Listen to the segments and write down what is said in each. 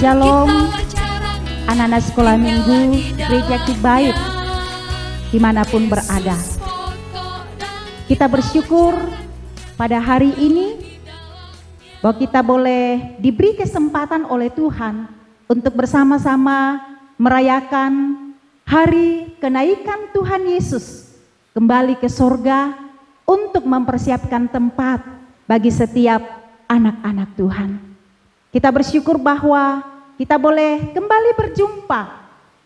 Shalom, anak-anak sekolah minggu Gereja Kibait dimanapun berada. Kita bersyukur pada hari ini bahwa kita boleh diberi kesempatan oleh Tuhan untuk bersama-sama merayakan hari kenaikan Tuhan Yesus kembali ke sorga untuk mempersiapkan tempat bagi setiap anak-anak Tuhan. Kita bersyukur bahwa kita boleh kembali berjumpa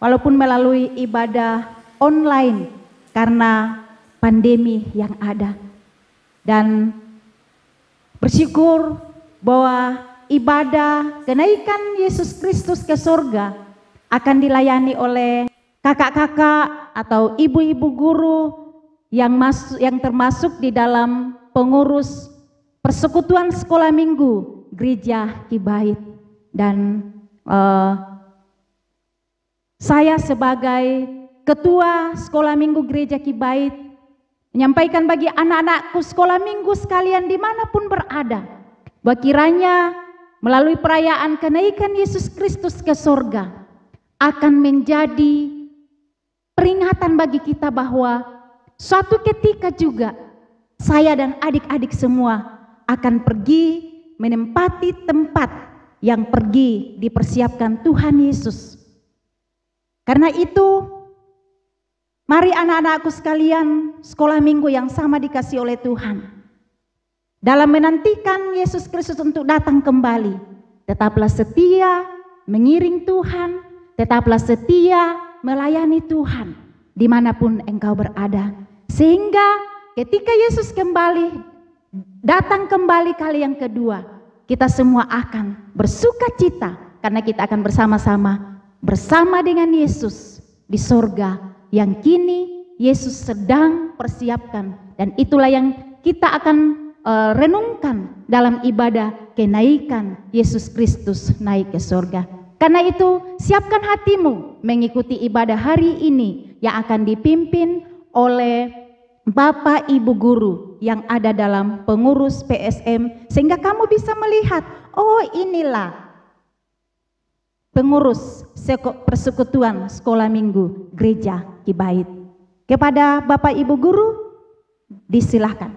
walaupun melalui ibadah online karena pandemi yang ada. Dan bersyukur bahwa ibadah kenaikan Yesus Kristus ke surga akan dilayani oleh kakak-kakak atau ibu-ibu guru yang termasuk di dalam pengurus persekutuan sekolah minggu Gereja Kibait. Dan saya sebagai ketua sekolah minggu Gereja Kibait menyampaikan bagi anak-anakku sekolah minggu sekalian dimanapun berada, bahwa kiranya melalui perayaan kenaikan Yesus Kristus ke surga akan menjadi peringatan bagi kita bahwa suatu ketika juga saya dan adik-adik semua akan pergi menempati tempat yang pergi dipersiapkan Tuhan Yesus. Karena itu, mari anak-anakku sekalian, sekolah minggu yang sama dikasih oleh Tuhan, dalam menantikan Yesus Kristus untuk datang kembali, tetaplah setia mengiring Tuhan, tetaplah setia melayani Tuhan dimanapun engkau berada, sehingga ketika Yesus datang kembali kali yang kedua, kita semua akan bersuka cita karena kita akan bersama-sama bersama dengan Yesus di sorga yang kini Yesus sedang persiapkan. Dan itulah yang kita akan renungkan dalam ibadah kenaikan Yesus Kristus naik ke sorga. Karena itu siapkan hatimu mengikuti ibadah hari ini yang akan dipimpin oleh Bapak Ibu Guru yang ada dalam pengurus PSM, sehingga kamu bisa melihat, oh inilah pengurus persekutuan sekolah minggu Gereja Kibait. Kepada Bapak Ibu Guru, disilahkan.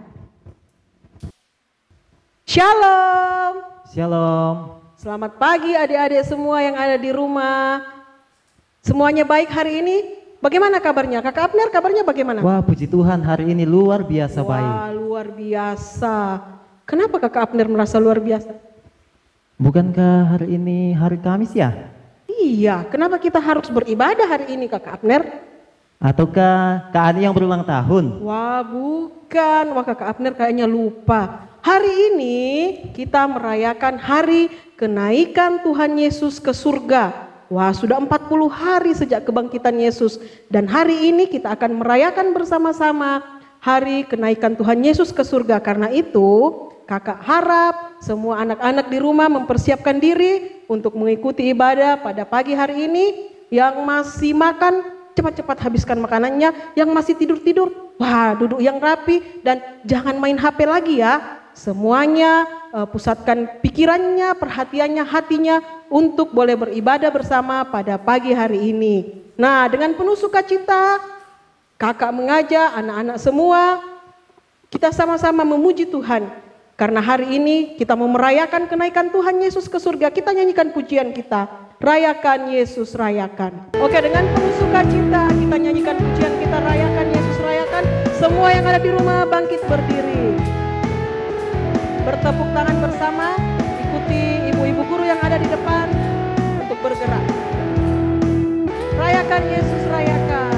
Shalom. Shalom. Selamat pagi adik-adik semua yang ada di rumah. Semuanya baik hari ini? Bagaimana kabarnya? Kakak Abner kabarnya bagaimana? Wah, puji Tuhan, hari ini luar biasa baik. Wah, luar biasa. Kenapa Kakak Abner merasa luar biasa? Bukankah hari ini hari Kamis ya? Iya, kenapa kita harus beribadah hari ini Kakak Abner? Ataukah Kak Ani yang berulang tahun? Wah, bukan. Wah, Kakak Abner kayaknya lupa. Hari ini kita merayakan hari kenaikan Tuhan Yesus ke surga. Wah, sudah 40 hari sejak kebangkitan Yesus. Dan hari ini kita akan merayakan bersama-sama hari kenaikan Tuhan Yesus ke surga. Karena itu kakak harap semua anak-anak di rumah mempersiapkan diri untuk mengikuti ibadah pada pagi hari ini. Yang masih makan, cepat-cepat habiskan makanannya. Yang masih tidur-tidur, wah duduk yang rapi. Dan jangan main HP lagi ya. Semuanya pusatkan pikirannya, perhatiannya, hatinya untuk boleh beribadah bersama pada pagi hari ini. Nah, dengan penuh sukacita, kakak mengajak anak-anak semua, kita sama-sama memuji Tuhan. Karena hari ini kita mau merayakan kenaikan Tuhan Yesus ke surga. Kita nyanyikan pujian kita, rayakan Yesus rayakan. Oke, dengan penuh sukacita kita nyanyikan pujian kita, rayakan Yesus rayakan. Semua yang ada di rumah bangkit berdiri. Bertepuk tangan bersama, ikuti ibu-ibu guru yang ada di depan untuk bergerak. Rayakan Yesus rayakan.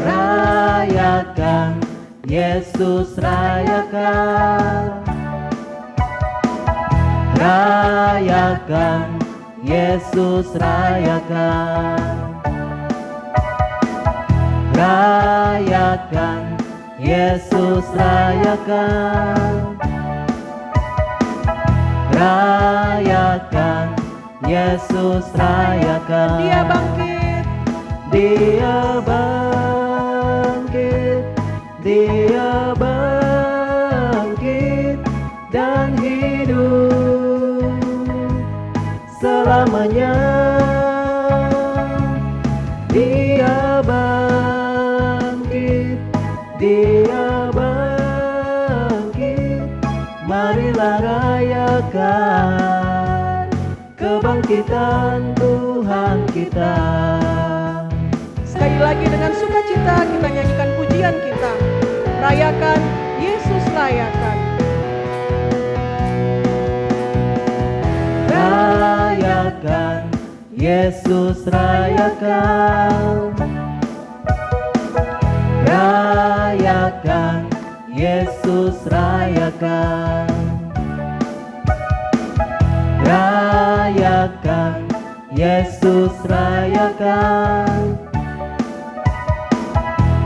Rayakan Yesus rayakan. Rayakan Yesus rayakan. Rayakan Yesus rayakan. Rayakan Yesus rayakan. Dia bangkit. Dia bangkit. Dia bangkit dan hidup. selamanya. Dia bangkit, Dia bangkit. Marilah rayakan kebangkitan Tuhan kita. Sekali lagi dengan sukacita kita nyanyikan pujian kita. Rayakan, Yesus rayakan. Rayakan, Yesus rayakan. Rayakan, Yesus rayakan. Rayakan, Yesus rayakan.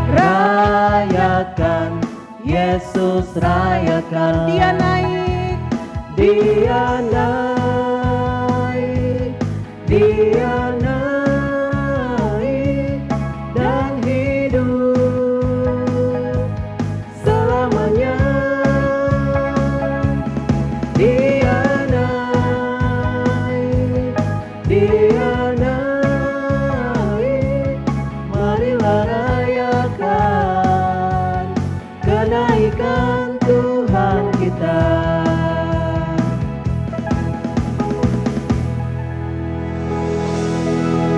Rayakan, Yesus rayakan. Dia naik, Dia naik, Dia naik dan hidup selamanya. Dia naik, Dia naik. Marilah rayakan kenaikan Tuhan kita.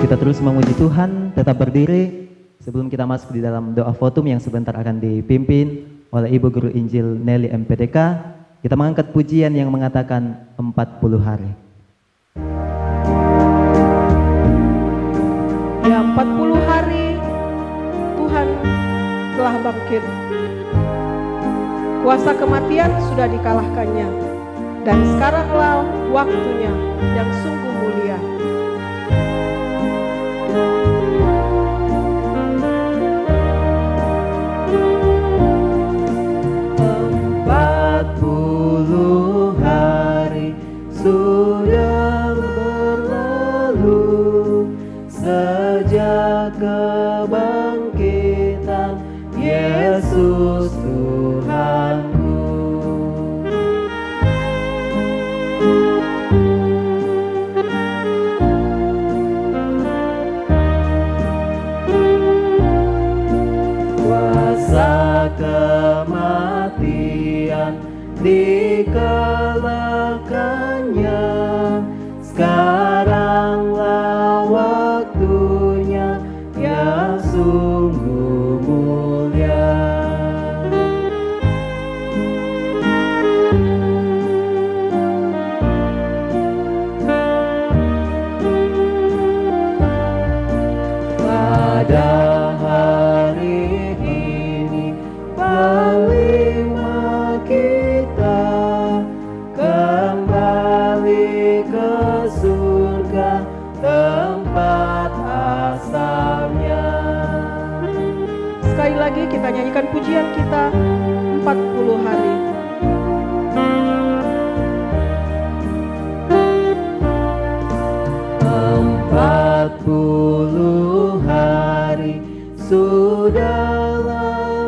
Kita terus memuji Tuhan, tetap berdiri sebelum kita masuk di dalam doa votum yang sebentar akan dipimpin oleh Ibu Guru Injil Nelly MPTK. Kita mengangkat pujian yang mengatakan 40 hari. ya 40 hari Tuhan telah bangkit. Kuasa kematian sudah dikalahkannya. Dan sekaranglah waktunya yang sungguh mulia. Sudah berlalu sejak kebangkitan Yesus Tuhanku. Kuasa kematian dikalahkannya, sekaranglah waktunya yang sungguh mulia. Pada hari ini Panglima kita kembali ke surga, tempat asalnya. Sekali lagi kita nyanyikan pujian kita 40 hari. Hari sudah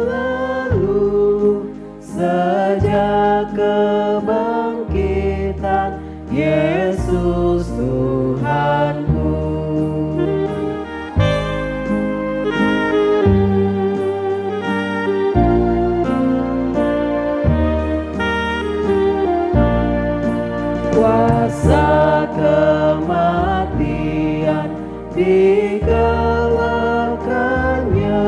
lalu sejak kebangkitan Yesus Tuhanku. Kuasa kematian dikalahkannya,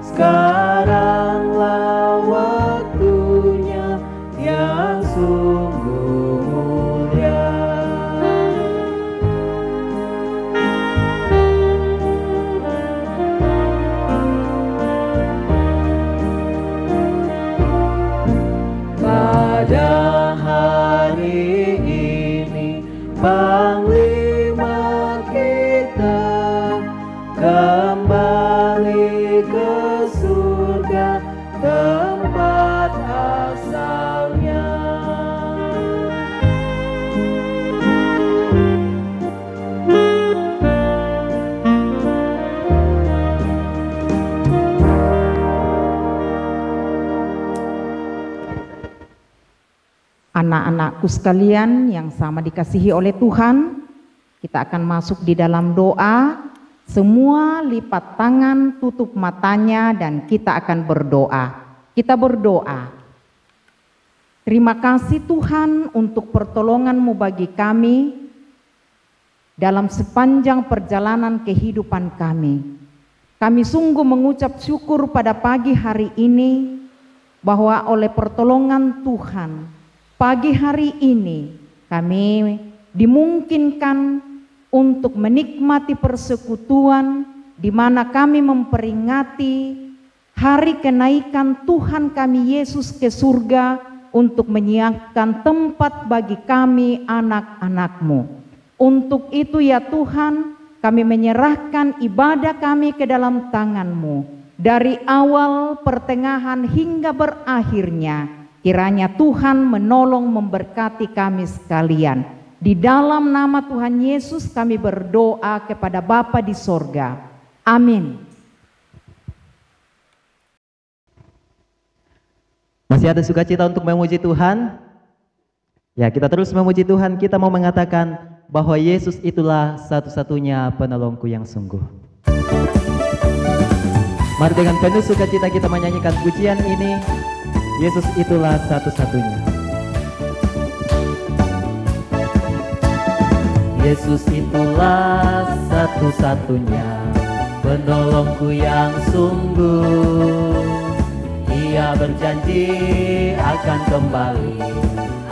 sekaranglah waktunya yang sungguh mulia. Pada hari ini Panglima kita kembali ke surga, tempat asalnya. Anak-anakku sekalian yang sama dikasihi oleh Tuhan, Kita akan masuk di dalam doa. Semua lipat tangan, tutup matanya, dan kita akan berdoa. Kita berdoa. Terima kasih Tuhan untuk pertolongan-Mu bagi kami dalam sepanjang perjalanan kehidupan kami. Kami sungguh mengucap syukur pada pagi hari ini bahwa oleh pertolongan Tuhan, pagi hari ini kami dimungkinkan untuk menikmati persekutuan di mana kami memperingati hari kenaikan Tuhan kami Yesus ke surga untuk menyiapkan tempat bagi kami anak-anak-Mu. Untuk itu ya Tuhan, kami menyerahkan ibadah kami ke dalam tangan-Mu. Dari awal, pertengahan hingga berakhirnya, kiranya Tuhan menolong memberkati kami sekalian. Di dalam nama Tuhan Yesus kami berdoa kepada Bapa di sorga. Amin. Masih ada sukacita untuk memuji Tuhan? Ya, kita terus memuji Tuhan. Kita mau mengatakan bahwa Yesus itulah satu-satunya penolongku yang sungguh. Mari dengan penuh sukacita kita menyanyikan pujian ini. Yesus itulah satu-satunya. Yesus itulah satu-satunya penolongku yang sungguh. Ia berjanji akan kembali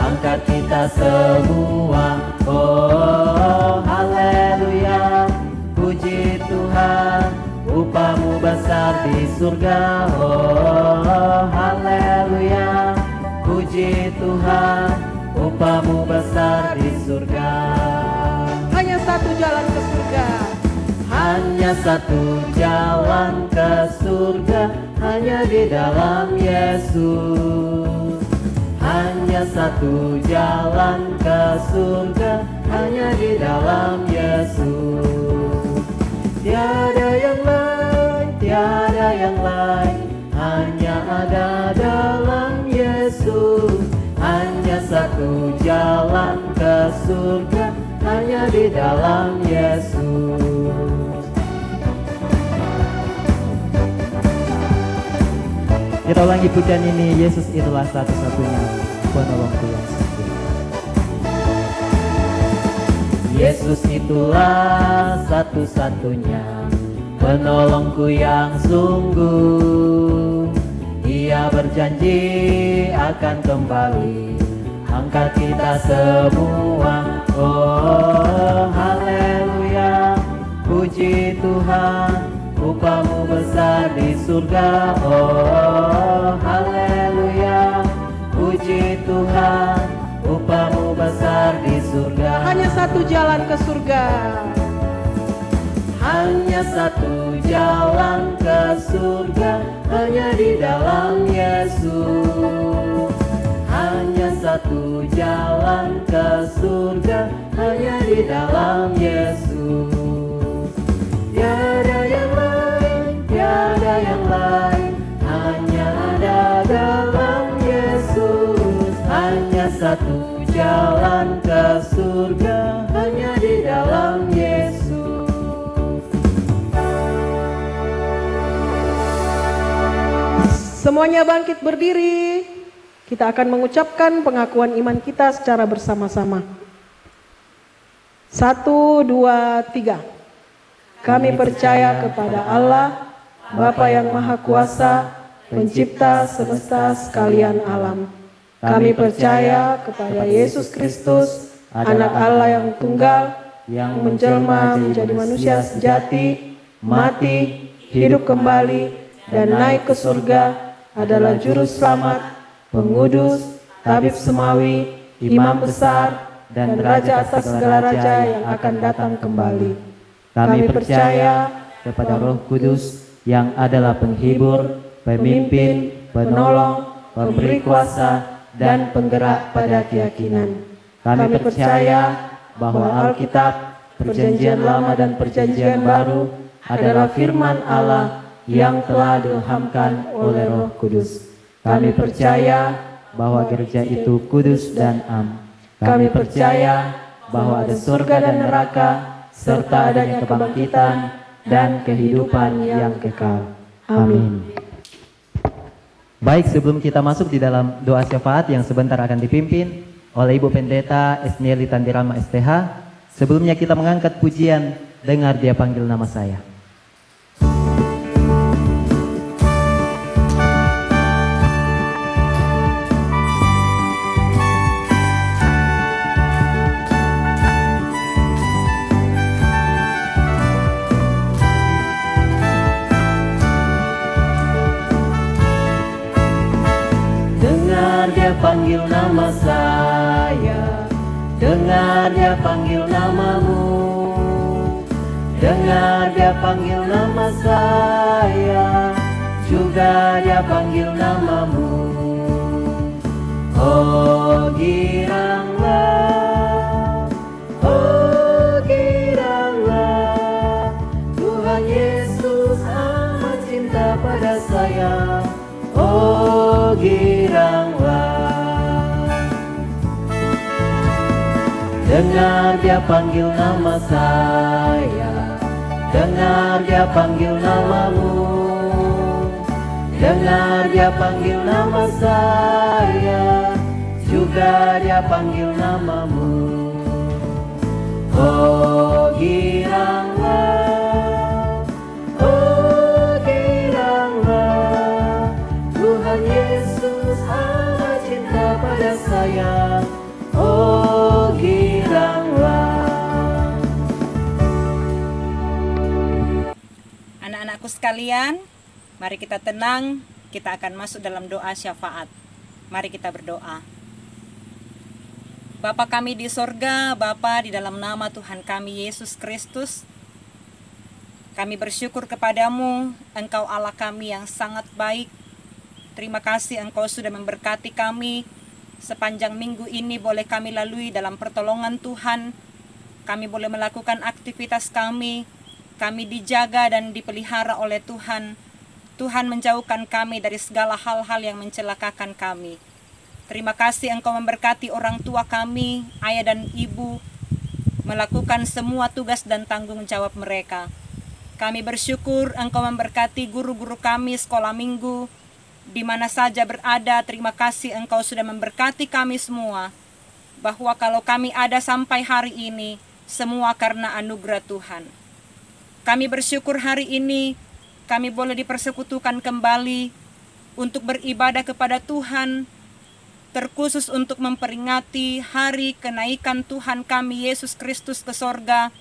angkat kita semua. Oh haleluya, puji Tuhan, upah-Mu besar di surga. Oh haleluya, puji Tuhan, upah-Mu besar di surga. Hanya satu jalan ke surga. Hanya satu jalan ke surga, hanya di dalam Yesus. Hanya satu jalan ke surga, hanya di dalam Yesus. Tiada yang lain, tiada yang lain, hanya ada dalam Yesus. Hanya satu jalan ke surga, hanya di dalam Yesus. Kita ulangi pujian ini. Yesus itulah satu-satunya penolongku yang sungguh. Yesus itulah satu-satunya penolongku yang sungguh. Ia berjanji akan kembali angkat kita semua. Oh haleluya, puji Tuhan, upah-Mu besar di surga. Oh haleluya, puji Tuhan, upah-Mu besar di surga. Hanya satu jalan ke surga. Hanya satu jalan ke surga, hanya di dalam Yesus. Hanya satu jalan ke surga, hanya di dalam Yesus. Tiada yang lain, tiada yang lain, hanya ada dalam Yesus. Hanya satu jalan ke surga, hanya di dalam Yesus. Semuanya bangkit berdiri. Kita akan mengucapkan pengakuan iman kita secara bersama-sama. 1, 2, 3. Kami percaya kepada Allah, Bapa yang Maha Kuasa, Pencipta semesta sekalian alam. Kami percaya kepada Yesus Kristus, Anak Allah yang tunggal, yang menjelma menjadi manusia sejati, mati, hidup kembali, dan naik ke surga, adalah Juru Selamat, Pengudus, Tabib Semawi, Imam Besar, dan Raja atas segala raja yang akan datang kembali. Kami percaya kepada Roh Kudus yang adalah penghibur, pemimpin, penolong, pemberi kuasa, dan penggerak pada keyakinan. Kami percaya bahwa Alkitab, Perjanjian Lama dan Perjanjian Baru adalah firman Allah yang telah diilhamkan oleh Roh Kudus. Kami percaya bahwa gereja itu kudus dan am. Kami percaya bahwa ada surga dan neraka, serta adanya kebangkitan dan kehidupan yang kekal. Amin. Baik, sebelum kita masuk di dalam doa syafaat yang sebentar akan dipimpin oleh Ibu Pendeta Esnieli Tandirama STH, sebelumnya kita mengangkat pujian Dengar Dia Panggil Nama Saya. Dengar Dia panggil nama saya, dengar Dia panggil namamu. Dengar Dia panggil nama saya, juga Dia panggil namamu. Oh giranglah, Tuhan Yesus amat cinta pada saya. Oh giranglah, dengar Dia panggil nama saya, dengar Dia panggil namamu. Dengar Dia panggil nama saya, juga Dia panggil namamu. Oh giranglah, Tuhan Yesus amat cinta pada saya. Oh giranglah. Anak-anakku sekalian, mari kita tenang, kita akan masuk dalam doa syafaat. Mari kita berdoa. Bapa kami di sorga, Bapa di dalam nama Tuhan kami Yesus Kristus, kami bersyukur kepadamu, Engkau Allah kami yang sangat baik. Terima kasih Engkau sudah memberkati kami sepanjang minggu ini, boleh kami lalui dalam pertolongan Tuhan. Kami boleh melakukan aktivitas kami dijaga dan dipelihara oleh Tuhan. Tuhan menjauhkan kami dari segala hal-hal yang mencelakakan kami. Terima kasih Engkau memberkati orang tua kami, ayah dan ibu, melakukan semua tugas dan tanggung jawab mereka. Kami bersyukur Engkau memberkati guru-guru kami sekolah minggu, di mana saja berada. Terima kasih Engkau sudah memberkati kami semua, bahwa kalau kami ada sampai hari ini, semua karena anugerah Tuhan. Kami bersyukur hari ini, kami boleh dipersekutukan kembali untuk beribadah kepada Tuhan, terkhusus untuk memperingati hari kenaikan Tuhan kami Yesus Kristus ke sorga,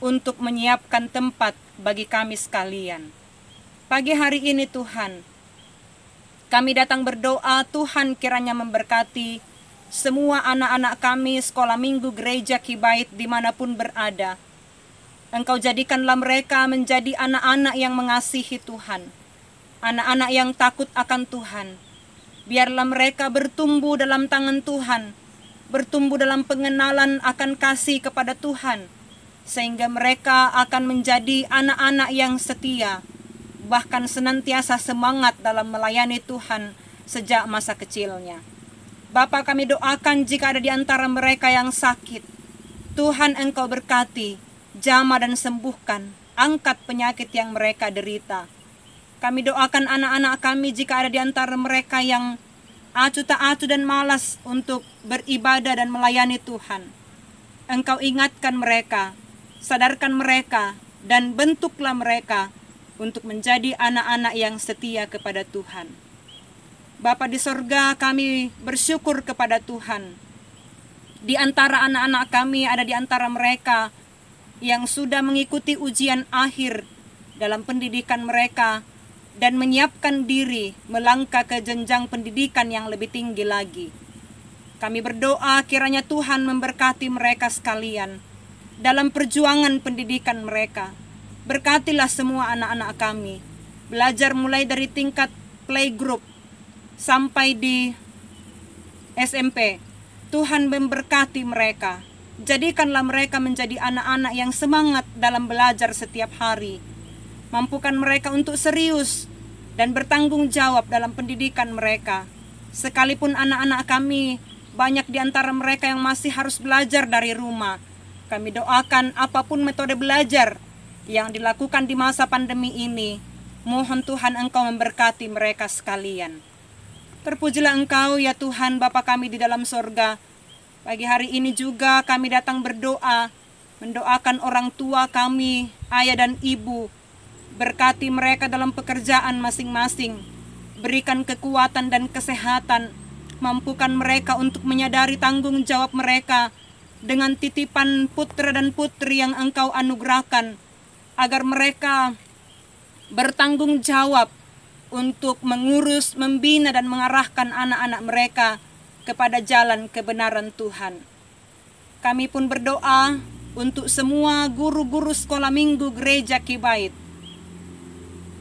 untuk menyiapkan tempat bagi kami sekalian. Pagi hari ini Tuhan, kami datang berdoa, Tuhan kiranya memberkati semua anak-anak kami sekolah minggu gereja Kibait dimanapun berada. Engkau jadikanlah mereka menjadi anak-anak yang mengasihi Tuhan, anak-anak yang takut akan Tuhan. Biarlah mereka bertumbuh dalam tangan Tuhan, bertumbuh dalam pengenalan akan kasih kepada Tuhan, sehingga mereka akan menjadi anak-anak yang setia, bahkan senantiasa semangat dalam melayani Tuhan sejak masa kecilnya. Bapa, kami doakan jika ada di antara mereka yang sakit, Tuhan Engkau berkati, jamah dan sembuhkan, angkat penyakit yang mereka derita. Kami doakan anak-anak kami jika ada di antara mereka yang acuh tak acuh dan malas untuk beribadah dan melayani Tuhan. Engkau ingatkan mereka, sadarkan mereka, dan bentuklah mereka untuk menjadi anak-anak yang setia kepada Tuhan. Bapa di sorga, kami bersyukur kepada Tuhan. Di antara anak-anak kami ada di antara mereka yang sudah mengikuti ujian akhir dalam pendidikan mereka dan menyiapkan diri melangkah ke jenjang pendidikan yang lebih tinggi lagi. Kami berdoa kiranya Tuhan memberkati mereka sekalian dalam perjuangan pendidikan mereka. Berkatilah semua anak-anak kami, belajar mulai dari tingkat playgroup sampai di SMP. Tuhan memberkati mereka. Jadikanlah mereka menjadi anak-anak yang semangat dalam belajar setiap hari. Mampukan mereka untuk serius dan bertanggung jawab dalam pendidikan mereka. Sekalipun anak-anak kami banyak di antara mereka yang masih harus belajar dari rumah. Kami doakan apapun metode belajar yang dilakukan di masa pandemi ini, mohon Tuhan Engkau memberkati mereka sekalian. Terpujilah Engkau ya Tuhan Bapa kami di dalam sorga. Pagi hari ini juga kami datang berdoa, mendoakan orang tua kami, ayah dan ibu. Berkati mereka dalam pekerjaan masing-masing. Berikan kekuatan dan kesehatan. Mampukan mereka untuk menyadari tanggung jawab mereka dengan titipan putra dan putri yang Engkau anugerahkan, agar mereka bertanggung jawab untuk mengurus, membina dan mengarahkan anak-anak mereka kepada jalan kebenaran Tuhan. Kami pun berdoa untuk semua guru-guru sekolah minggu Gereja Kibait,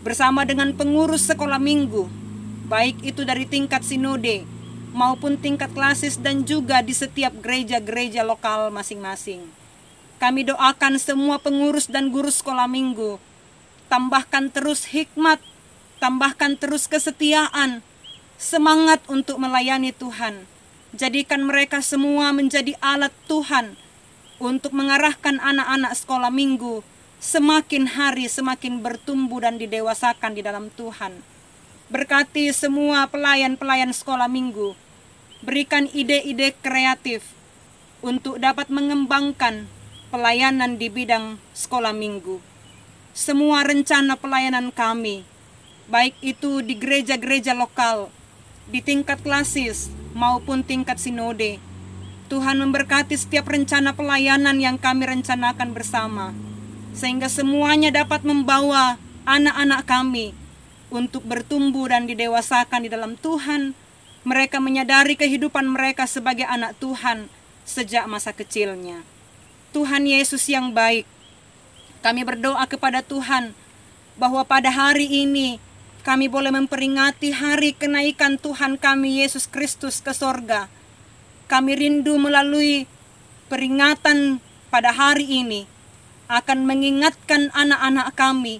bersama dengan pengurus sekolah minggu, baik itu dari tingkat sinode maupun tingkat klasis dan juga di setiap gereja-gereja lokal masing-masing. Kami doakan semua pengurus dan guru sekolah minggu, tambahkan terus hikmat, tambahkan terus kesetiaan, semangat untuk melayani Tuhan. Jadikan mereka semua menjadi alat Tuhan untuk mengarahkan anak-anak sekolah minggu semakin hari semakin bertumbuh dan didewasakan di dalam Tuhan. Berkati semua pelayan-pelayan sekolah minggu, berikan ide-ide kreatif untuk dapat mengembangkan pelayanan di bidang sekolah minggu. Semua rencana pelayanan kami, baik itu di gereja-gereja lokal, di tingkat klasis maupun tingkat sinode, Tuhan memberkati setiap rencana pelayanan yang kami rencanakan bersama, sehingga semuanya dapat membawa anak-anak kami untuk bertumbuh dan didewasakan di dalam Tuhan. Mereka menyadari kehidupan mereka sebagai anak Tuhan sejak masa kecilnya. Tuhan Yesus yang baik, kami berdoa kepada Tuhan bahwa pada hari ini kami boleh memperingati hari kenaikan Tuhan kami Yesus Kristus ke sorga. Kami rindu melalui peringatan pada hari ini akan mengingatkan anak-anak kami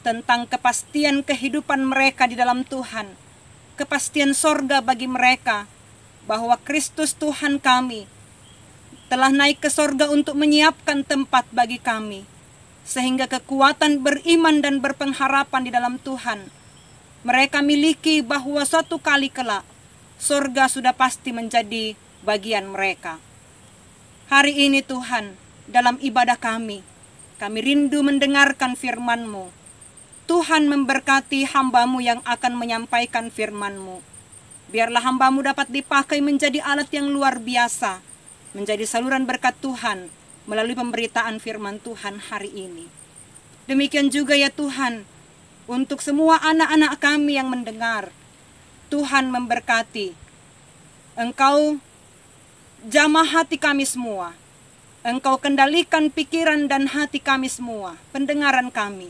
tentang kepastian kehidupan mereka di dalam Tuhan, kepastian sorga bagi mereka, bahwa Kristus Tuhan kami telah naik ke sorga untuk menyiapkan tempat bagi kami, sehingga kekuatan beriman dan berpengharapan di dalam Tuhan mereka miliki, bahwa suatu kali kelak sorga sudah pasti menjadi bagian mereka. Hari ini Tuhan, dalam ibadah kami rindu mendengarkan firman-Mu. Tuhan memberkati hamba-Mu yang akan menyampaikan firman-Mu. Biarlah hamba-Mu dapat dipakai menjadi alat yang luar biasa, menjadi saluran berkat Tuhan melalui pemberitaan firman Tuhan hari ini. Demikian juga ya Tuhan, untuk semua anak-anak kami yang mendengar, Tuhan memberkati. Engkau jamah hati kami semua. Engkau kendalikan pikiran dan hati kami semua, pendengaran kami,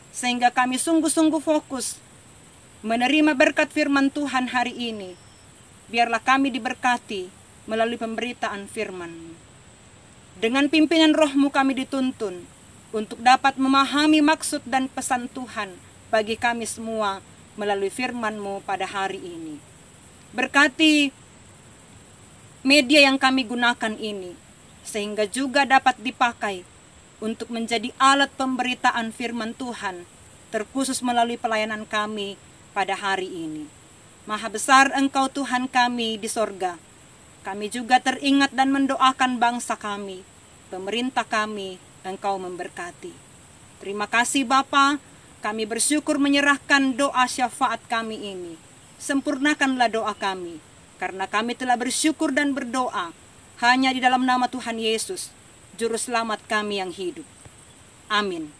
sehingga kami sungguh-sungguh fokus menerima berkat firman Tuhan hari ini. Biarlah kami diberkati melalui pemberitaan firman-Mu. Dengan pimpinan Roh-Mu kami dituntun untuk dapat memahami maksud dan pesan Tuhan bagi kami semua melalui firman-Mu pada hari ini. Berkati media yang kami gunakan ini, sehingga juga dapat dipakai untuk menjadi alat pemberitaan firman Tuhan, terkhusus melalui pelayanan kami pada hari ini. Maha besar Engkau Tuhan kami di sorga. Kami juga teringat dan mendoakan bangsa kami, pemerintah kami, Engkau memberkati. Terima kasih Bapa, kami bersyukur menyerahkan doa syafaat kami ini. Sempurnakanlah doa kami, karena kami telah bersyukur dan berdoa hanya di dalam nama Tuhan Yesus, Juru Selamat kami yang hidup. Amin.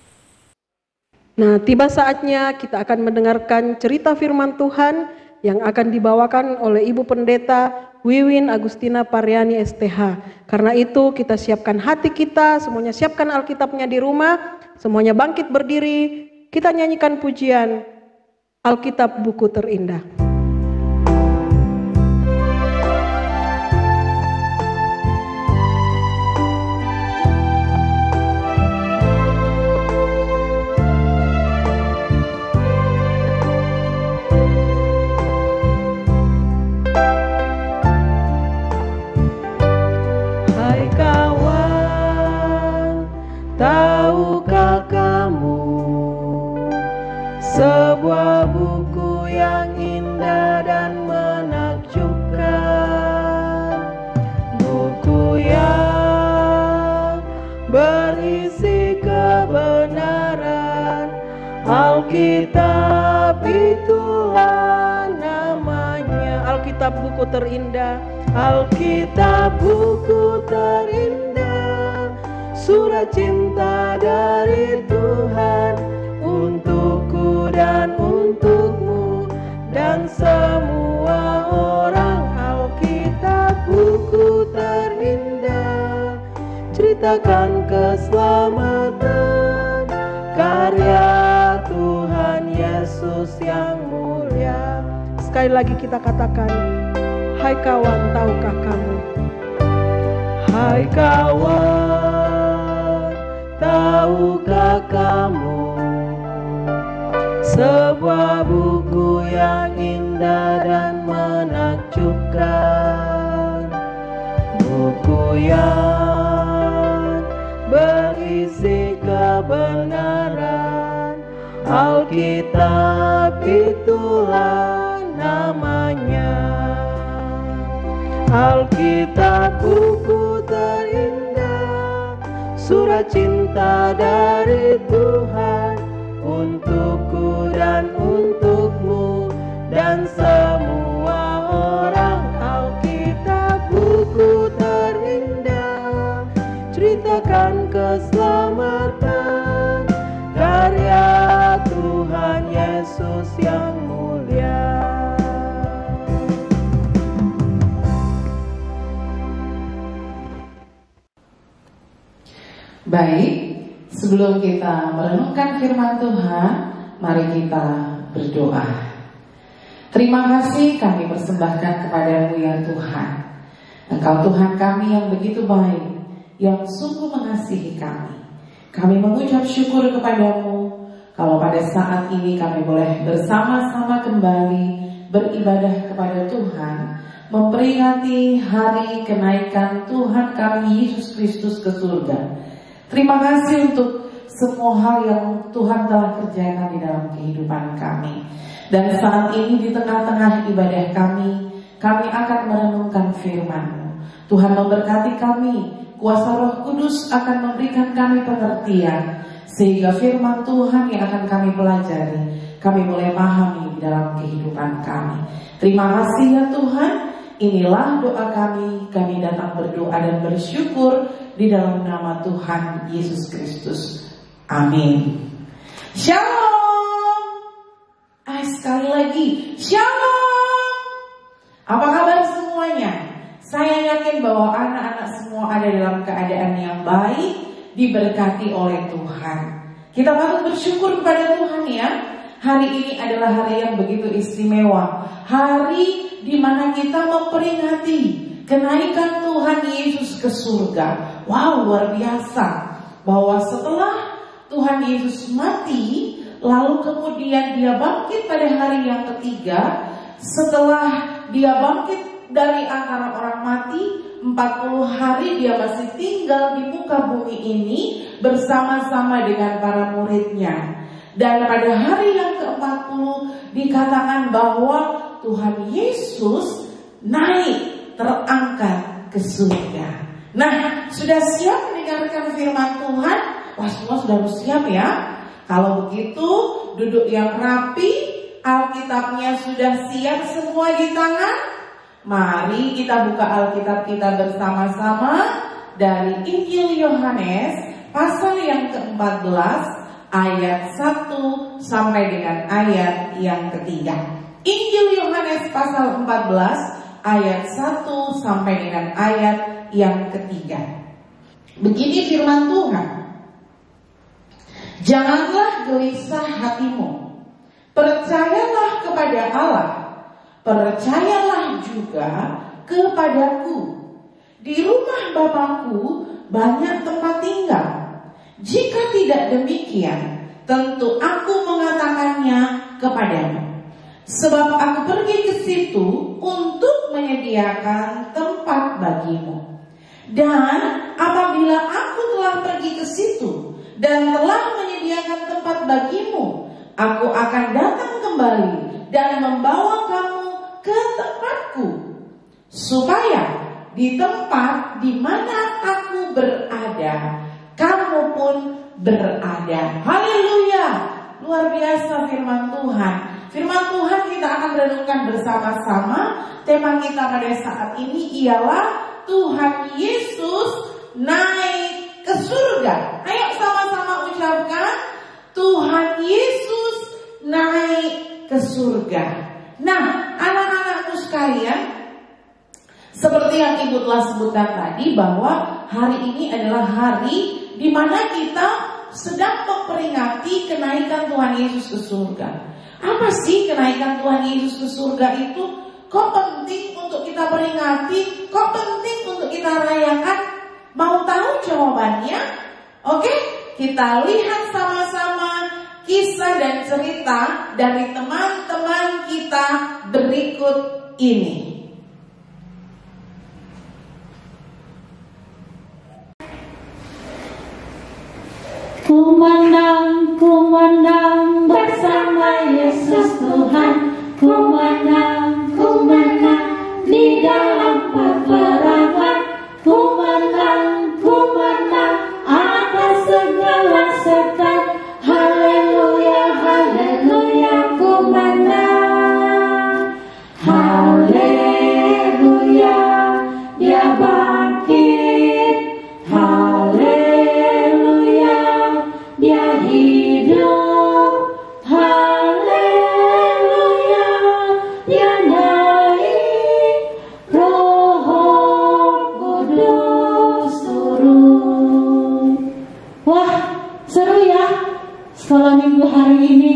Nah, tiba saatnya kita akan mendengarkan cerita firman Tuhan yang akan dibawakan oleh Ibu Pendeta Wiwin Agustina Pariani STH. Karena itu kita siapkan hati kita, semuanya siapkan Alkitabnya di rumah, semuanya bangkit berdiri, kita nyanyikan pujian Alkitab Buku Terindah. tahukah kamu, sebuah buku yang indah dan menakjubkan, buku yang berisi kebenaran, Alkitab itulah namanya. Alkitab buku terindah, Alkitab buku terindah, surat cinta dari Tuhan untukku dan untukmu dan semua orang. Alkitab buku terindah, ceritakan keselamatan karya Tuhan Yesus yang mulia. Sekali lagi kita katakan, hai kawan, tahukah kamu? Hai kawan, tahukah kamu, sebuah buku yang indah dan menakjubkan, buku yang berisi kebenaran, Alkitab itulah namanya. Alkitab buku terindah, surat cinta dari Tuhan untukku dan untukmu dan semua orang. Alkitab buku terindah, ceritakan keselamatan karya Tuhan Yesus yang mulia. Baik, sebelum kita merenungkan firman Tuhan, mari kita berdoa. Terima kasih kami persembahkan kepadamu ya Tuhan. Engkau Tuhan kami yang begitu baik, yang sungguh mengasihi kami. Kami mengucap syukur kepadamu kalau pada saat ini kami boleh bersama-sama kembali beribadah kepada Tuhan, memperingati hari kenaikan Tuhan kami Yesus Kristus ke surga. Terima kasih untuk semua hal yang Tuhan telah kerjakan di dalam kehidupan kami. Dan saat ini di tengah-tengah ibadah kami akan merenungkan firman-Mu. Tuhan memberkati kami, kuasa Roh Kudus akan memberikan kami pengertian, sehingga firman Tuhan yang akan kami pelajari, kami boleh pahami di dalam kehidupan kami. Terima kasih ya Tuhan. Inilah doa kami datang berdoa dan bersyukur di dalam nama Tuhan Yesus Kristus. Amin. Shalom. Sekali lagi, shalom. Apa kabar semuanya? Saya yakin bahwa anak-anak semua ada dalam keadaan yang baik, diberkati oleh Tuhan. Kita patut bersyukur kepada Tuhan ya. Hari ini adalah hari yang begitu istimewa. Hari di mana kita memperingati kenaikan Tuhan Yesus ke surga. Wow, luar biasa. Bahwa setelah Tuhan Yesus mati, lalu kemudian dia bangkit pada hari yang ketiga. Setelah dia bangkit dari antara orang mati, 40 hari dia masih tinggal di muka bumi ini bersama-sama dengan para muridnya. Dan pada hari yang ke-40 dikatakan bahwa Tuhan Yesus naik, terangkat ke surga. Nah, sudah siap mendengarkan firman Tuhan? Wah, semua sudah siap ya. Kalau begitu, duduk yang rapi, Alkitabnya sudah siap semua di tangan. Mari kita buka Alkitab kita bersama-sama dari Injil Yohanes pasal yang ke-14 ayat 1 sampai dengan ayat yang ketiga. Injil Yohanes pasal 14 ayat 1 sampai dengan ayat yang ketiga. Begini firman Tuhan. Janganlah gelisah hatimu. Percayalah kepada Allah. Percayalah juga kepadaku. Di rumah Bapakku banyak tempat tinggal. Jika tidak demikian, tentu aku mengatakannya kepadamu. Sebab aku pergi ke situ untuk menyediakan tempat bagimu. Dan apabila aku telah pergi ke situ dan telah menyediakan tempat bagimu. Aku akan datang kembali dan membawa kamu ke tempatku, supaya di tempat di mana aku berada, kamu pun berada. Haleluya. Luar biasa firman Tuhan. Firman Tuhan kita akan renungkan bersama-sama. Tema kita pada saat ini ialah Tuhan Yesus naik ke surga. Ayo sama-sama ucapkan, Tuhan Yesus naik ke surga. Nah, anak-anakku sekalian, seperti yang Ibu telah sebutkan tadi, bahwa hari ini adalah hari di mana kita sedang memperingati kenaikan Tuhan Yesus ke surga. Apa sih kenaikan Tuhan Yesus ke surga itu? Kok penting untuk kita peringati? Kok penting untuk kita rayakan? Mau tahu jawabannya? Oke, kita lihat sama-sama kisah dan cerita dari teman-teman kita berikut ini. Kumandang bersama Yesus Tuhan. Kumandang di dalam peperangan. Kumandang atas segala sekat. Haleluya, haleluya, kumandang. Haleluya, dia bangkit. Haleluya, dia hidup. Haleluya, dia naik. Roh Kudus turun. Wah, seru ya sekolah minggu hari ini.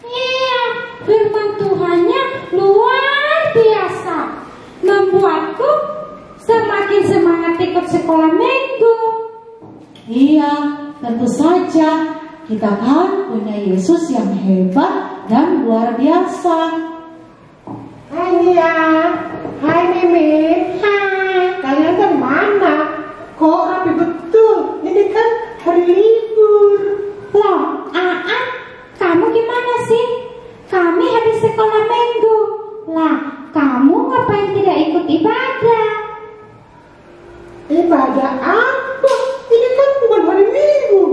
Iya, firman Tuhannya luar biasa, membuatku semakin semangat ikut sekolah minggu. Iya, tentu saja kita kan punya Yesus yang hebat dan luar biasa. Hai Nia, hai Mimin. Hai, kalian kan mana? Kok rapi betul? Ini kan hari libur. Loh, kamu gimana sih? Kami habis sekolah minggu. Lah, kamu ngapain tidak ikut ibadah? Ibadah apa? Ini kan bukan hari Minggu.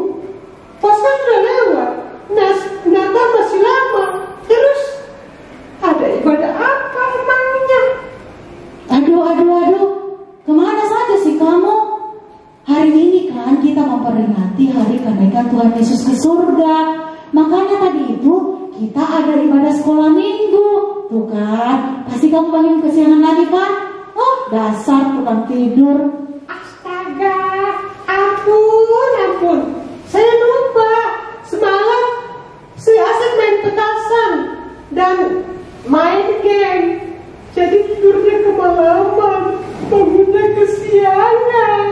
Pasal udah lewat. Natal masih lama. Terus ada ibadah apa emangnya? Aduh. Kemana saja sih kamu? Hari ini kan kita memperingati hari kenaikan Tuhan Yesus ke surga. Makanya tadi itu kita ada ibadah sekolah minggu. Tuh kan, pasti kamu bangun kesiangan lagi kan? Oh, dasar tukang tidur. Astaga, ampun. Saya lupa. Semalam si asik main petasan dan main game. Jadi tidurnya kemalaman, bangunnya kesiangan.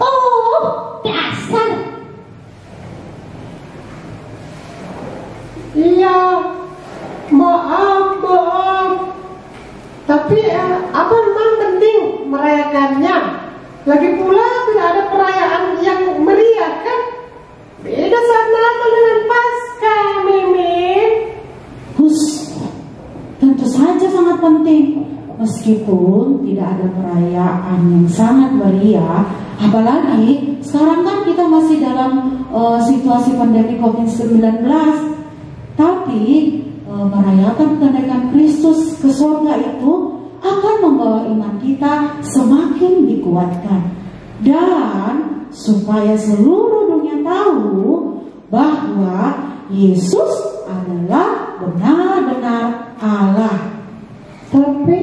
Oh, dasar. Iya, maaf. Tapi apa memang penting merayakannya? Lagi pula tidak ada perayaan yang meriah kan? Beda saat Natal dengan Paskah, Mimin. Tentu saja sangat penting. Meskipun tidak ada perayaan yang sangat meriah, apalagi sekarang kan kita masih dalam situasi pandemi COVID-19. Tapi merayakan kenaikan Kristus ke surga itu akan membawa iman kita semakin dikuatkan. Dan supaya seluruh dunia tahu bahwa Yesus adalah benar-benar Allah. Tapi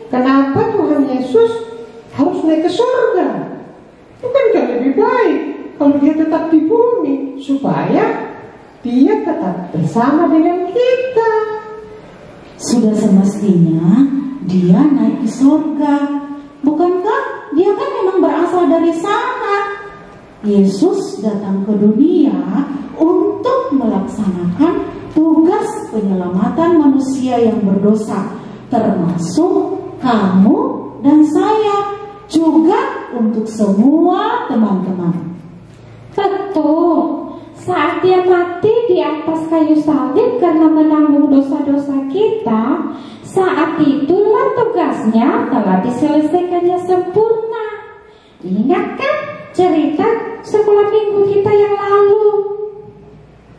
kenapa Tuhan Yesus harus naik ke surga? Bukankah lebih baik kalau dia tetap di bumi supaya dia tetap bersama dengan kita? Sudah semestinya dia naik ke surga. Bukankah dia kan memang berasal dari sana? Yesus datang ke dunia untuk melaksanakan tugas penyelamatan manusia yang berdosa, termasuk kamu dan saya, juga untuk semua teman-teman. tuh, saat dia mati di atas kayu salib karena menanggung dosa-dosa kita, saat itulah tugasnya telah diselesaikannya sempurna. Ingat kan cerita sekolah minggu kita yang lalu?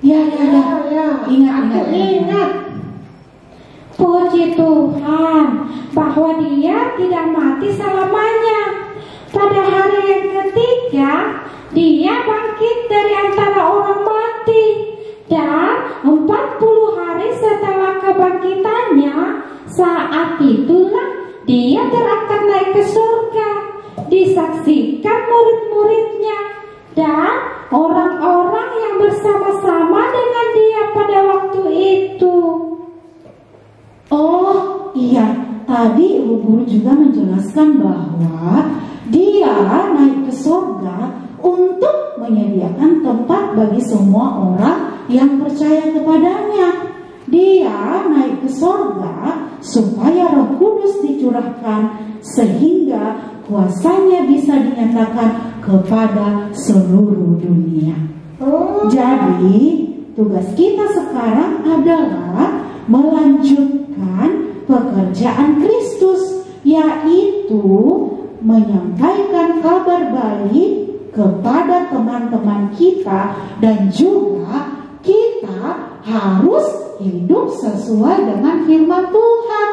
Ya. Ingat. Puji Tuhan bahwa dia tidak mati selamanya. Pada hari yang ketiga, dia bangkit dari antara orang mati. Dan 40 hari setelah kebangkitannya, saat itulah dia terangkat naik ke surga, disaksikan murid-muridnya dan orang-orang yang bersama-sama dengan dia pada waktu itu. Oh iya, tadi Ibu Guru juga menjelaskan bahwa dia naik ke surga untuk menyediakan tempat bagi semua orang yang percaya kepadanya. Dia naik ke surga supaya Roh Kudus dicurahkan sehingga kuasanya bisa dinyatakan kepada seluruh dunia. Jadi tugas kita sekarang adalah melanjutkan pekerjaan Kristus, yaitu menyampaikan kabar baik kepada teman-teman kita, dan juga kita harus hidup sesuai dengan firman Tuhan.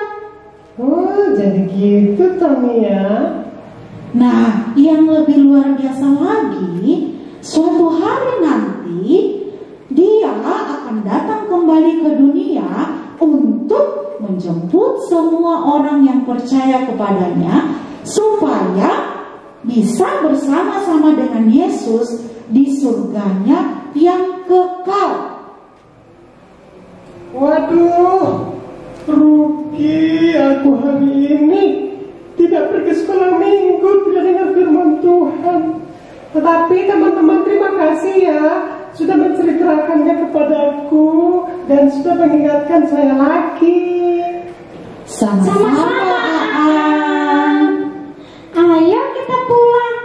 Oh, jadi gitu Tommy ya. Nah, yang lebih luar biasa lagi, suatu hari nanti dia akan datang kembali ke dunia untuk menjemput semua orang yang percaya kepadanya supaya bisa bersama-sama dengan Yesus di surganya yang kekal. Waduh, rugi aku hari ini. Tidak pergi sekolah minggu, tidak dengar firman Tuhan. Tetapi teman-teman, terima kasih ya sudah menceritakannya kepadaku dan sudah mengingatkan saya lagi. Sama-sama, Aan. Ayo kita pulang.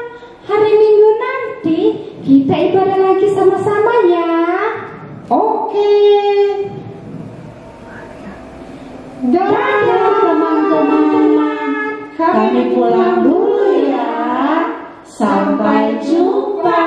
Hari Minggu nanti kita ibadah lagi sama-sama ya. Oke. Dadah teman-teman. Kami pulang dulu ya. Sampai jumpa.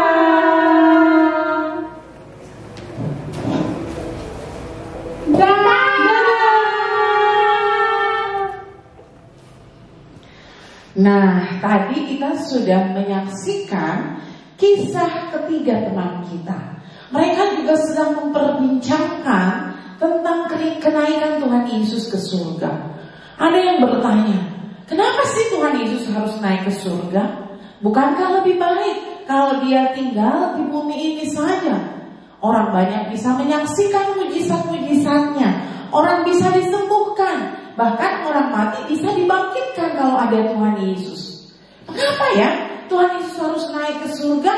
Nah, tadi kita sudah menyaksikan kisah ketiga teman kita. Mereka juga sedang memperbincangkan tentang kenaikan Tuhan Yesus ke surga. Ada yang bertanya, kenapa sih Tuhan Yesus harus naik ke surga? Bukankah lebih baik kalau dia tinggal di bumi ini saja? Orang banyak bisa menyaksikan mujizat-mujizatnya. Orang bisa disembuhkan. Bahkan orang mati bisa dibangkitkan kalau ada Tuhan Yesus. Mengapa ya Tuhan Yesus harus naik ke surga?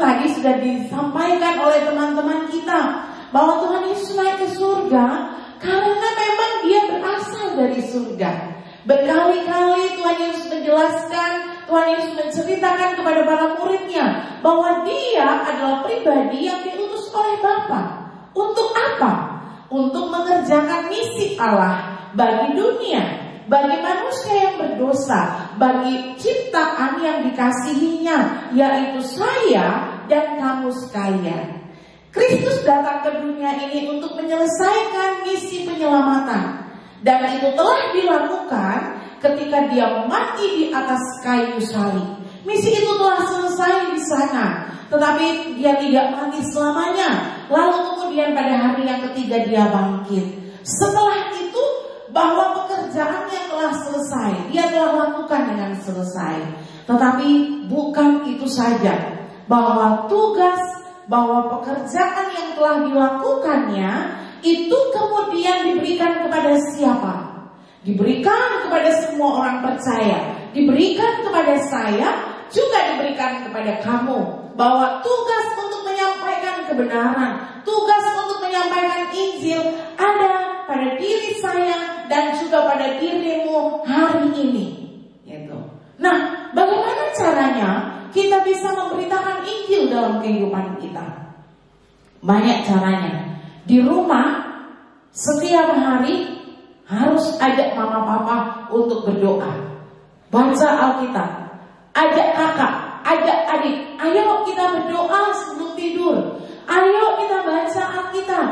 Tadi sudah disampaikan oleh teman-teman kita bahwa Tuhan Yesus naik ke surga karena memang dia berasal dari surga. Berkali-kali Tuhan Yesus menjelaskan, Tuhan Yesus menceritakan kepada para muridnya bahwa dia adalah pribadi yang diutus oleh Bapa. Untuk apa? Untuk mengerjakan misi Allah bagi dunia, bagi manusia yang berdosa, bagi ciptaan yang dikasihinya, yaitu saya dan kamu sekalian. Kristus datang ke dunia ini untuk menyelesaikan misi penyelamatan, dan itu telah dilakukan ketika dia mati di atas kayu salib. Misi itu telah selesai di sana. Tetapi dia tidak mati selamanya. Lalu kemudian pada hari yang ketiga dia bangkit. Setelah itu bahwa pekerjaan yang telah selesai dia telah lakukan dengan selesai. Tetapi bukan itu saja, bahwa tugas, bahwa pekerjaan yang telah dilakukannya itu kemudian diberikan kepada siapa? Diberikan kepada semua orang percaya. Diberikan kepada saya, juga diberikan kepada kamu. Bahwa tugas untuk menyampaikan kebenaran, tugas untuk menyampaikan Injil ada pada diri saya dan juga pada dirimu hari ini. Gitu. Nah, bagaimana caranya kita kita bisa memberitakan Injil dalam kehidupan kita? Banyak caranya. Di rumah setiap hari harus ajak mama papa untuk berdoa, baca Alkitab, ajak kakak, ajak adik, ayo kita berdoa sebelum tidur, ayo kita baca Alkitab.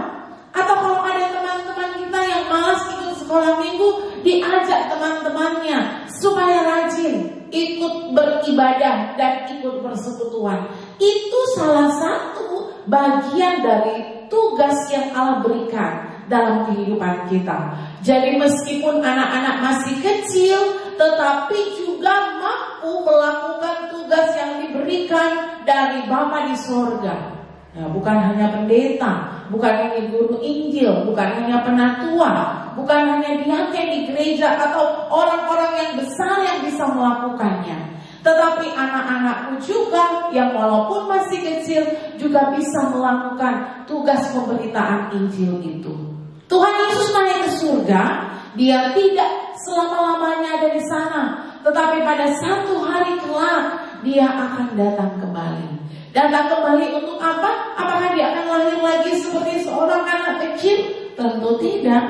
Atau kalau ada teman-teman kita yang malas ikut sekolah minggu, diajak teman-temannya supaya rajin ikut beribadah dan ikut persekutuan. Itu salah satu bagian dari tugas yang Allah berikan dalam kehidupan kita. Jadi meskipun anak-anak masih kecil, tetapi juga mampu melakukan tugas yang diberikan dari Bapa di sorga. Ya, bukan hanya pendeta, bukan hanya guru Injil, bukan hanya penatua, bukan hanya diaken di gereja atau orang-orang yang besar yang bisa melakukannya, tetapi anak-anakku juga yang walaupun masih kecil juga bisa melakukan tugas pemberitaan Injil itu. Tuhan Yesus naik ke surga, dia tidak selama-lamanya ada di sana, tetapi pada satu hari kelak dia akan datang kembali. Datang kembali untuk apa? Apakah dia akan lahir lagi seperti seorang anak kecil? Tentu tidak.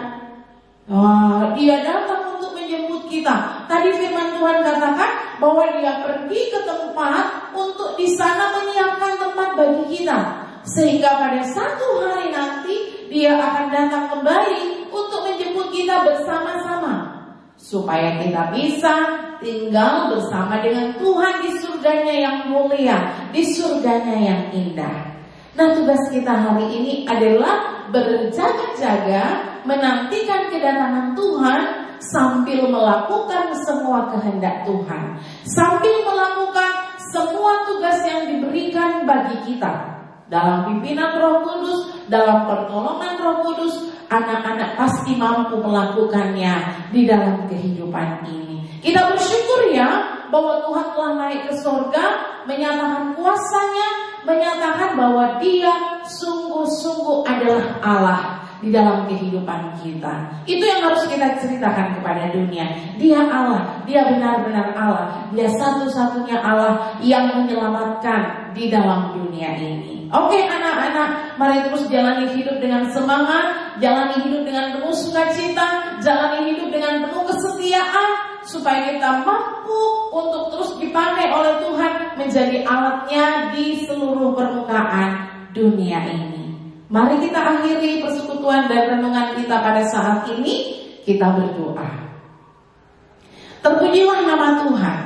Dia datang untuk menjemput kita. Tadi firman Tuhan katakan bahwa dia pergi ke tempat untuk di sana menyiapkan tempat bagi kita, sehingga pada satu hari nanti dia akan datang kembali untuk menjemput kita bersama-sama, supaya kita bisa tinggal bersama dengan Tuhan di surganya yang mulia, di surganya yang indah. Nah, tugas kita hari ini adalah berjaga-jaga menantikan kedatangan Tuhan sambil melakukan semua kehendak Tuhan, sambil melakukan semua tugas yang diberikan bagi kita. Dalam pimpinan Roh Kudus, dalam pertolongan Roh Kudus, anak-anak pasti mampu melakukannya di dalam kehidupan ini. Kita bersyukur ya bahwa Tuhan telah naik ke surga, menyatakan kuasanya, menyatakan bahwa dia sungguh-sungguh adalah Allah di dalam kehidupan kita. Itu yang harus kita ceritakan kepada dunia. Dia Allah, dia benar-benar Allah, dia satu-satunya Allah yang menyelamatkan di dalam dunia ini. Oke anak-anak, mari terus jalani hidup dengan semangat, jalani hidup dengan penuh sukacita, jalani hidup dengan penuh kesetiaan, supaya kita mampu untuk terus dipakai oleh Tuhan menjadi alatnya di seluruh permukaan dunia ini. Mari kita akhiri persekutuan dan renungan kita pada saat ini. Kita berdoa. Terpujilah nama Tuhan,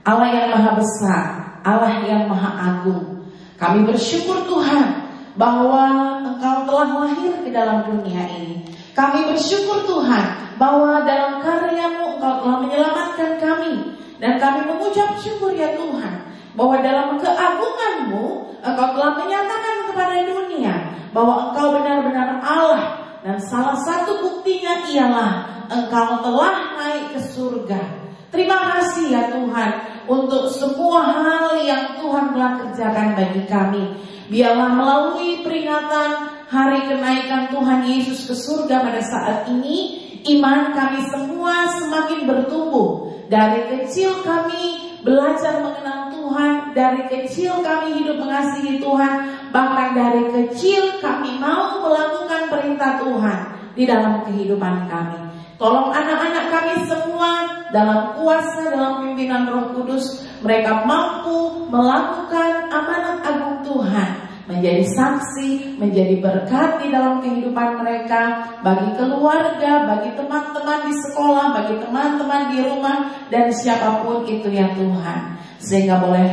Allah yang maha besar, Allah yang maha agung. Kami bersyukur Tuhan bahwa Engkau telah lahir ke dalam dunia ini. Kami bersyukur Tuhan bahwa dalam karya-Mu Engkau telah menyelamatkan kami. Dan kami mengucap syukur ya Tuhan bahwa dalam keagungan-Mu Engkau telah menyatakan kepada dunia bahwa Engkau benar-benar Allah. Dan salah satu buktinya ialah Engkau telah naik ke surga. Terima kasih ya Tuhan untuk semua hal yang Tuhan telah kerjakan bagi kami. Biarlah melalui peringatan hari kenaikan Tuhan Yesus ke surga pada saat ini, iman kami semua semakin bertumbuh. Dari kecil kami belajar mengenal Tuhan, dari kecil kami hidup mengasihi Tuhan, bahkan dari kecil kami mau melakukan perintah Tuhan di dalam kehidupan kami. Tolong anak-anak kami semua dalam kuasa, dalam pimpinan Roh Kudus, mereka mampu melakukan amanat agung Tuhan, menjadi saksi, menjadi berkat di dalam kehidupan mereka, bagi keluarga, bagi teman-teman di sekolah, bagi teman-teman di rumah, dan siapapun itu ya Tuhan. Sehingga boleh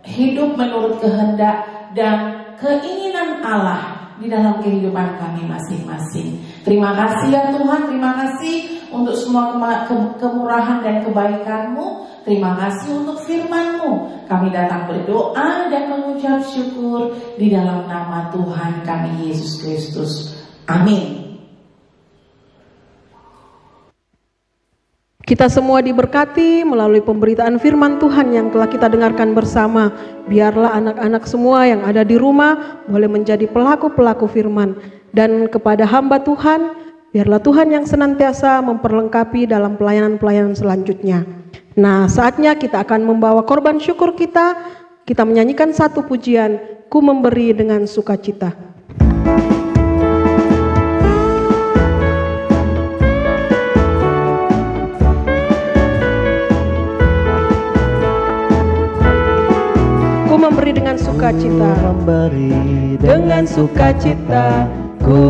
hidup menurut kehendak dan keinginan Allah di dalam kehidupan kami masing-masing. Terima kasih ya Tuhan, terima kasih untuk semua kemurahan dan kebaikan-Mu. Terima kasih untuk firman-Mu. Kami datang berdoa dan mengucap syukur di dalam nama Tuhan kami Yesus Kristus. Amin. Kita semua diberkati melalui pemberitaan firman Tuhan yang telah kita dengarkan bersama. Biarlah anak-anak semua yang ada di rumah boleh menjadi pelaku-pelaku firman. Dan kepada hamba Tuhan, biarlah Tuhan yang senantiasa memperlengkapi dalam pelayanan-pelayanan selanjutnya. Nah, saatnya kita akan membawa korban syukur kita. Kita menyanyikan satu pujian, Ku Memberi Dengan Sukacita. Ku memberi dengan sukacita. Ku memberi dengan sukacita. Ku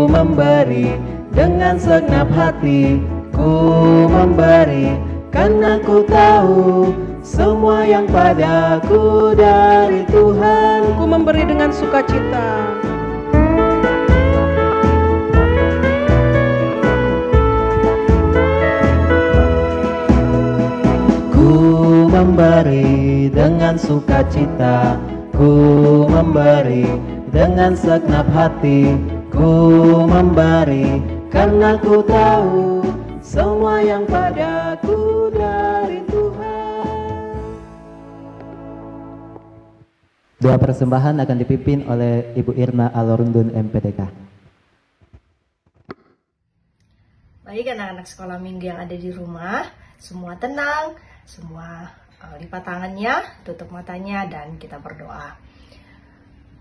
memberi dengan segenap hati. Ku memberi karena ku tahu semua yang padaku dari Tuhan. Ku memberi dengan sukacita. Ku memberi dengan sukacita. Ku memberi dengan segenap hati. Ku memberi karena ku tahu semua yang padaku dari Tuhan. Doa persembahan akan dipimpin oleh Ibu Irna Alorundun MPTK. Baik anak-anak sekolah minggu yang ada di rumah, semua tenang, semua lipat tangannya, tutup matanya, dan kita berdoa.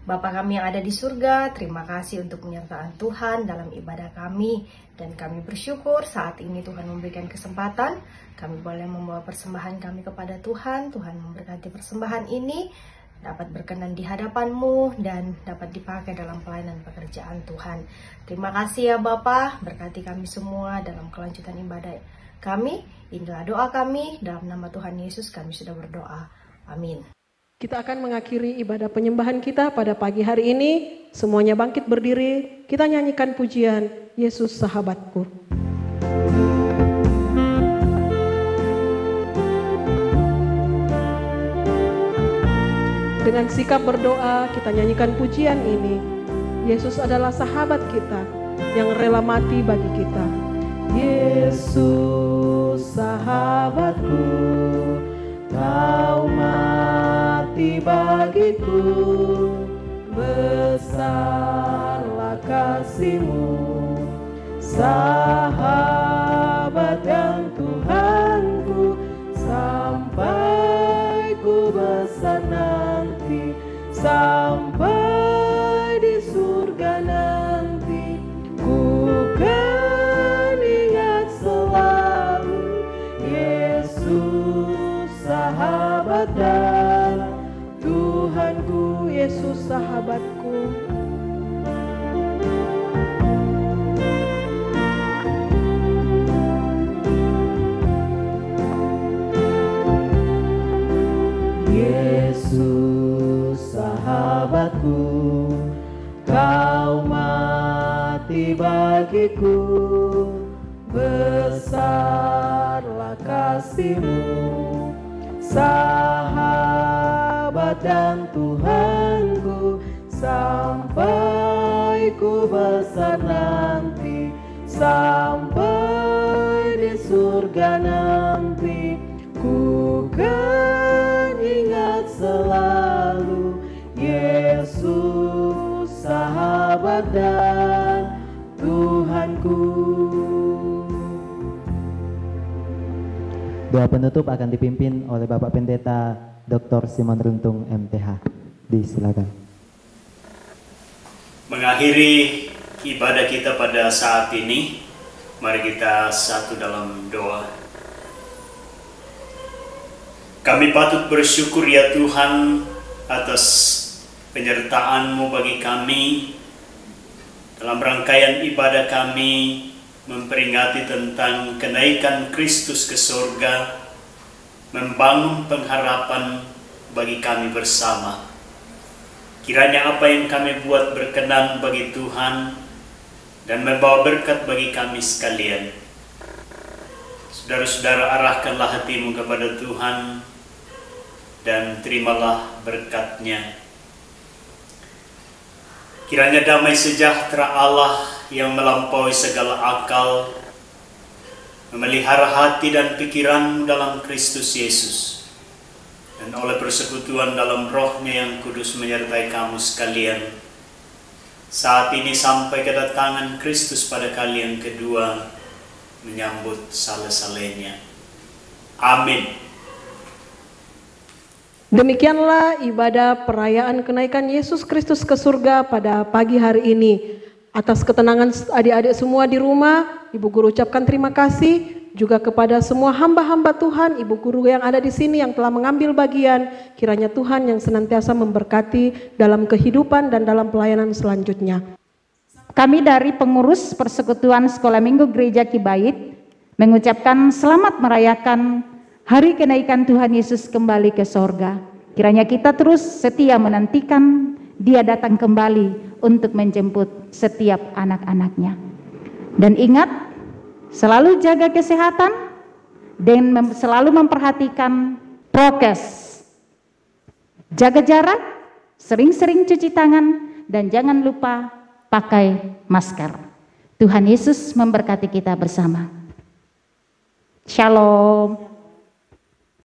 Bapa kami yang ada di surga, terima kasih untuk penyertaan Tuhan dalam ibadah kami. Dan kami bersyukur saat ini Tuhan memberikan kesempatan, kami boleh membawa persembahan kami kepada Tuhan. Tuhan memberkati persembahan ini, dapat berkenan di hadapan-Mu, dan dapat dipakai dalam pelayanan pekerjaan Tuhan. Terima kasih ya Bapa, berkati kami semua dalam kelanjutan ibadah kami. Inilah doa kami, dalam nama Tuhan Yesus kami sudah berdoa. Amin. Kita akan mengakhiri ibadah penyembahan kita pada pagi hari ini. Semuanya bangkit berdiri, kita nyanyikan pujian Yesus Sahabatku. Dengan sikap berdoa, kita nyanyikan pujian ini. Yesus adalah sahabat kita yang rela mati bagi kita. Yesus sahabatku, Kau mati bagiku, besarlah kasih-Mu, sahabat dan Tuhanku, sampai ku besar nanti, sampai di surga nanti, ku kan ingat selalu Yesus sahabat dan Tuhanku, Yesus sahabatku. Yesus sahabatku, Kau mati bagiku, besarlah kasih-Mu, sahabat dan Tuhanku, sampai ku besar nanti, sampai di surga nanti, ku kan ingat selalu Yesus sahabat dan Tuhanku. Doa penutup akan dipimpin oleh Bapak Pendeta Dr. Simon Runtung MTH. Disilakan. Mengakhiri ibadah kita pada saat ini, mari kita satu dalam doa. Kami patut bersyukur ya Tuhan atas penyertaan-Mu bagi kami dalam rangkaian ibadah kami memperingati tentang kenaikan Kristus ke surga, membangun pengharapan bagi kami bersama. Kiranya apa yang kami buat berkenan bagi Tuhan dan membawa berkat bagi kami sekalian. Saudara-saudara, arahkanlah hatimu kepada Tuhan dan terimalah berkat-Nya. Kiranya damai sejahtera Allah yang melampaui segala akal memelihara hati dan pikiranmu dalam Kristus Yesus, dan oleh persekutuan dalam Roh-Nya yang kudus menyertai kamu sekalian saat ini sampai kedatangan Kristus pada kali yang kedua menyambut sale-salenya. Amin. Demikianlah ibadah perayaan kenaikan Yesus Kristus ke surga pada pagi hari ini. Atas ketenangan adik-adik semua di rumah, Ibu Guru ucapkan terima kasih juga kepada semua hamba-hamba Tuhan, Ibu Guru yang ada di sini yang telah mengambil bagian. Kiranya Tuhan yang senantiasa memberkati dalam kehidupan dan dalam pelayanan selanjutnya. Kami dari pengurus Persekutuan Sekolah Minggu Gereja Kibait mengucapkan selamat merayakan Hari Kenaikan Tuhan Yesus kembali ke sorga. Kiranya kita terus setia menantikan Dia datang kembali untuk menjemput setiap anak-anaknya. Dan ingat, selalu jaga kesehatan dan selalu memperhatikan prokes. Jaga jarak, sering-sering cuci tangan, dan jangan lupa pakai masker. Tuhan Yesus memberkati kita bersama. Shalom.